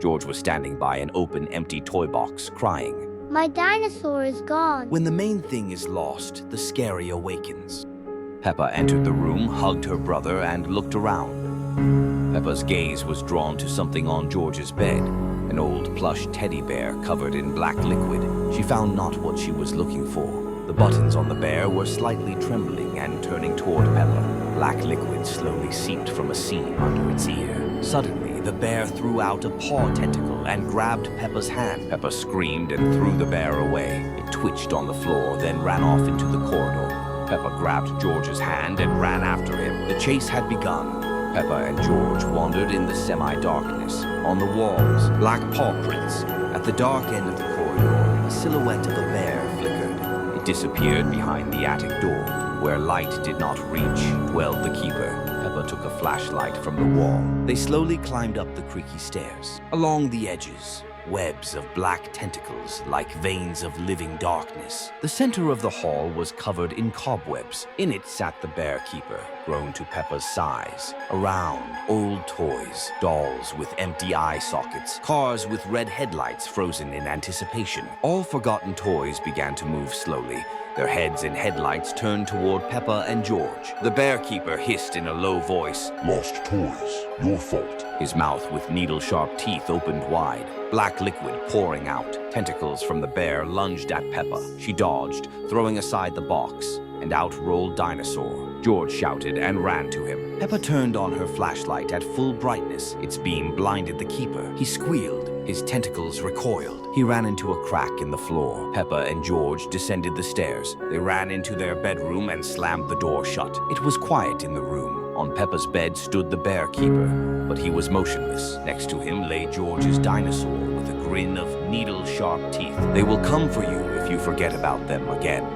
George was standing by an open, empty toy box, crying. My dinosaur is gone. When the main thing is lost, the scary awakens. Peppa entered the room, hugged her brother, and looked around. Peppa's gaze was drawn to something on George's bed, an old plush teddy bear covered in black liquid. She found not what she was looking for. The buttons on the bear were slightly trembling and turning toward Peppa. Black liquid slowly seeped from a seam under its ear. Suddenly, the bear threw out a paw tentacle and grabbed Peppa's hand. Peppa screamed and threw the bear away. It twitched on the floor, then ran off into the corridor. Peppa grabbed George's hand and ran after him. The chase had begun. Peppa and George wandered in the semi-darkness. On the walls, black paw prints. At the dark end of the corridor, a silhouette of a bear flickered. It disappeared behind the attic door. Where light did not reach, dwelled the keeper. Peppa took a flashlight from the wall. They slowly climbed up the creaky stairs. Along the edges, webs of black tentacles like veins of living darkness. The center of the hall was covered in cobwebs. In it sat the bear keeper, grown to Peppa's size. Around, old toys, dolls with empty eye sockets, cars with red headlights frozen in anticipation. All forgotten toys began to move slowly. Their heads and headlights turned toward Peppa and George. The bear keeper hissed in a low voice. Lost toys, your fault. His mouth with needle-sharp teeth opened wide, black liquid pouring out. Tentacles from the bear lunged at Peppa. She dodged, throwing aside the box, and out rolled Dinosaur. George shouted and ran to him. Peppa turned on her flashlight at full brightness. Its beam blinded the keeper. He squealed. His tentacles recoiled. He ran into a crack in the floor. Peppa and George descended the stairs. They ran into their bedroom and slammed the door shut. It was quiet in the room. On Peppa's bed stood the bear keeper, but he was motionless. Next to him lay George's dinosaur with a grin of needle-sharp teeth. They will come for you if you forget about them again.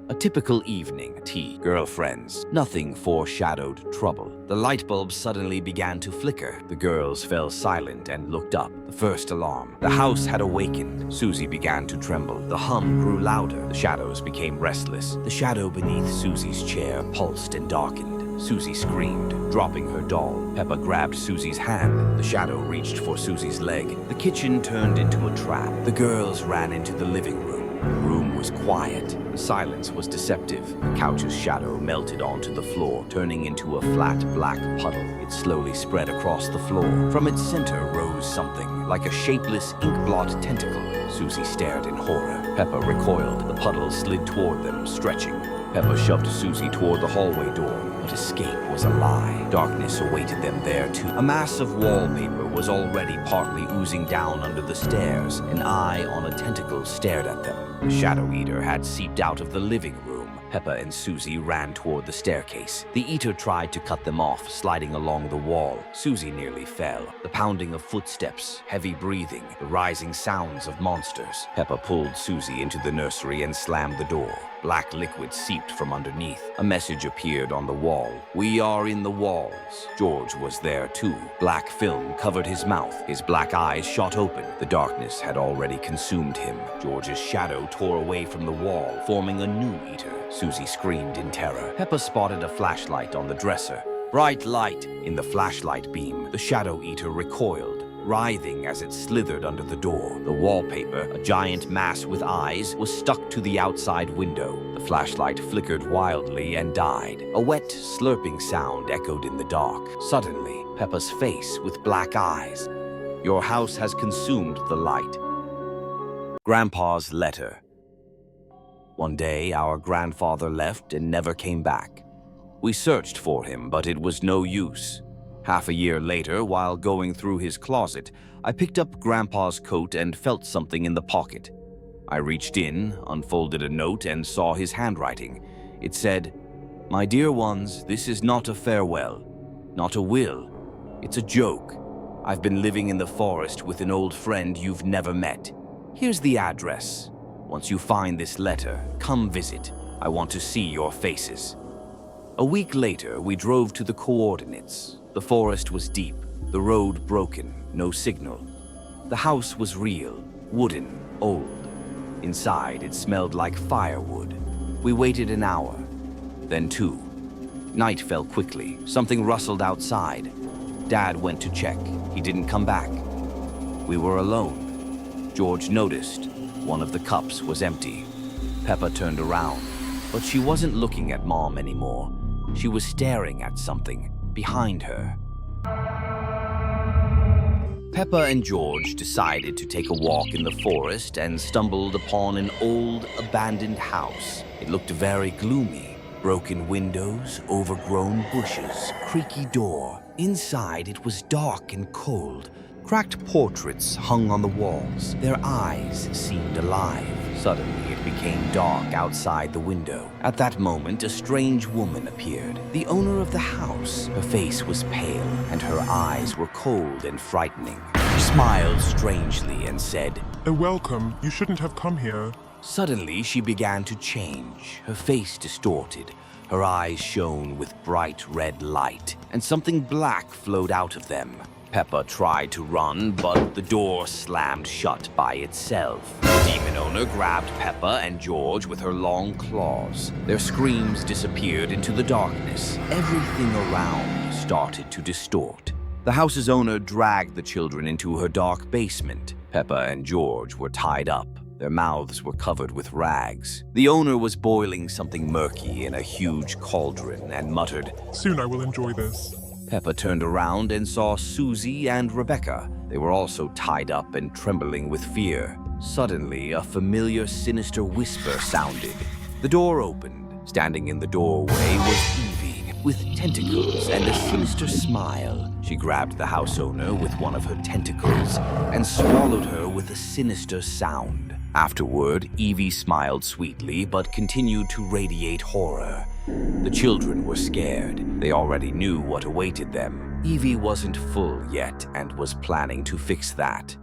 A typical evening, tea, girlfriends. Nothing foreshadowed trouble. The light bulbs suddenly began to flicker. The girls fell silent and looked up. The first alarm. The house had awakened. Susie began to tremble. The hum grew louder. The shadows became restless. The shadow beneath Susie's chair pulsed and darkened. Susie screamed, dropping her doll. Peppa grabbed Susie's hand. The shadow reached for Susie's leg. The kitchen turned into a trap. The girls ran into the living room. The room was quiet. The silence was deceptive. The couch's shadow melted onto the floor, turning into a flat black puddle. It slowly spread across the floor. From its center rose something, like a shapeless ink-blot tentacle. Susie stared in horror. Peppa recoiled. The puddle slid toward them, stretching. Peppa shoved Susie toward the hallway door, but escape was a lie. Darkness awaited them there too. A mass of wallpaper was already partly oozing down under the stairs. An eye on a tentacle stared at them. The Shadow Eater had seeped out of the living room. Peppa and Susie ran toward the staircase. The eater tried to cut them off, sliding along the wall. Susie nearly fell. The pounding of footsteps, heavy breathing, the rising sounds of monsters. Peppa pulled Susie into the nursery and slammed the door. Black liquid seeped from underneath. A message appeared on the wall. "We are in the walls." George was there too. Black film covered his mouth. His black eyes shot open. The darkness had already consumed him. George's shadow tore away from the wall, forming a new eater. Susie screamed in terror. Peppa spotted a flashlight on the dresser. Bright light. In the flashlight beam, the Shadow Eater recoiled, writhing as it slithered under the door. The wallpaper, a giant mass with eyes, was stuck to the outside window. The flashlight flickered wildly and died. A wet, slurping sound echoed in the dark. Suddenly, Peppa's face with black eyes. "Your house has consumed the light." Grandpa's letter. One day, our grandfather left and never came back. We searched for him, but it was no use. Half a year later, while going through his closet, I picked up Grandpa's coat and felt something in the pocket. I reached in, unfolded a note, and saw his handwriting. It said, "My dear ones, this is not a farewell, not a will. It's a joke. I've been living in the forest with an old friend you've never met. Here's the address. Once you find this letter, come visit. I want to see your faces." A week later, we drove to the coordinates. The forest was deep, the road broken, no signal. The house was real, wooden, old. Inside, it smelled like firewood. We waited an hour, then 2. Night fell quickly. Something rustled outside. Dad went to check. He didn't come back. We were alone. George noticed one of the cups was empty. Peppa turned around, but she wasn't looking at Mom anymore. She was staring at something behind her. Peppa and George decided to take a walk in the forest and stumbled upon an old, abandoned house. It looked very gloomy. Broken windows, overgrown bushes, creaky door. Inside, it was dark and cold. Cracked portraits hung on the walls. Their eyes seemed alive. Suddenly, it became dark outside the window. At that moment, a strange woman appeared. The owner of the house. Her face was pale, and her eyes were cold and frightening. She smiled strangely and said, Welcome. You shouldn't have come here. Suddenly, she began to change. Her face distorted. Her eyes shone with bright red light, and something black flowed out of them. Peppa tried to run, but the door slammed shut by itself. The demon owner grabbed Peppa and George with her long claws. Their screams disappeared into the darkness. Everything around started to distort. The house's owner dragged the children into her dark basement. Peppa and George were tied up. Their mouths were covered with rags. The owner was boiling something murky in a huge cauldron and muttered, Soon I will enjoy this. Peppa turned around and saw Susie and Rebecca. They were also tied up and trembling with fear. Suddenly, a familiar, sinister whisper sounded. The door opened. Standing in the doorway was Evie, with tentacles and a sinister smile. She grabbed the house owner with one of her tentacles and swallowed her with a sinister sound. Afterward, Evie smiled sweetly but continued to radiate horror. The children were scared. They already knew what awaited them. Evie wasn't full yet and was planning to fix that.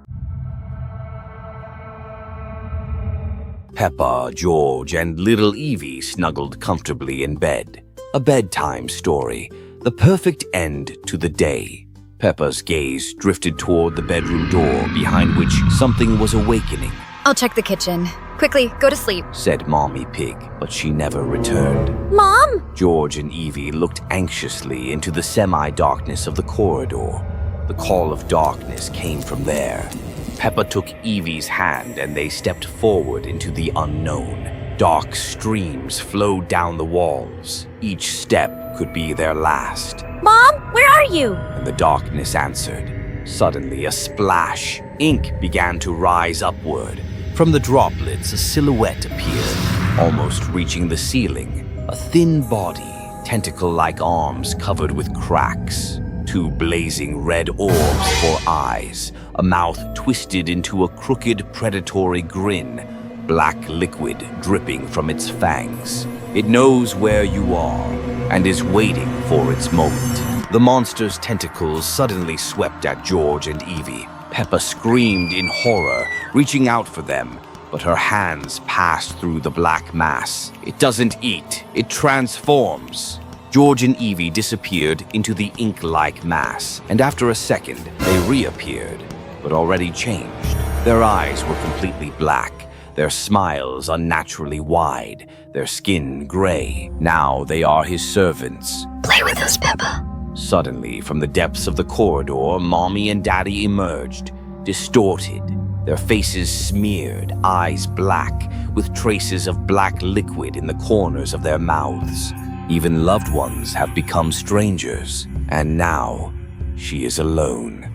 Peppa, George, and little Evie snuggled comfortably in bed. A bedtime story, the perfect end to the day. Peppa's gaze drifted toward the bedroom door behind which something was awakening. I'll check the kitchen. Quickly, go to sleep. Said Mommy Pig, but she never returned. Mom! George and Evie looked anxiously into the semi-darkness of the corridor. The call of darkness came from there. Peppa took Evie's hand and they stepped forward into the unknown. Dark streams flowed down the walls. Each step could be their last. Mom, where are you? And the darkness answered. Suddenly, a splash. Ink began to rise upward. From the droplets, a silhouette appeared, almost reaching the ceiling. A thin body, tentacle-like arms covered with cracks. Two blazing red orbs for eyes. A mouth twisted into a crooked, predatory grin. Black liquid dripping from its fangs. It knows where you are and is waiting for its moment. The monster's tentacles suddenly swept at George and Evie. Peppa screamed in horror, reaching out for them, but her hands passed through the black mass. It doesn't eat, it transforms. George and Evie disappeared into the ink-like mass, and after a second, they reappeared, but already changed. Their eyes were completely black, their smiles unnaturally wide, their skin gray. Now they are his servants. Play with us, Peppa. Suddenly, from the depths of the corridor, Mommy and Daddy emerged, distorted, their faces smeared, eyes black, with traces of black liquid in the corners of their mouths. Even loved ones have become strangers, and now she is alone.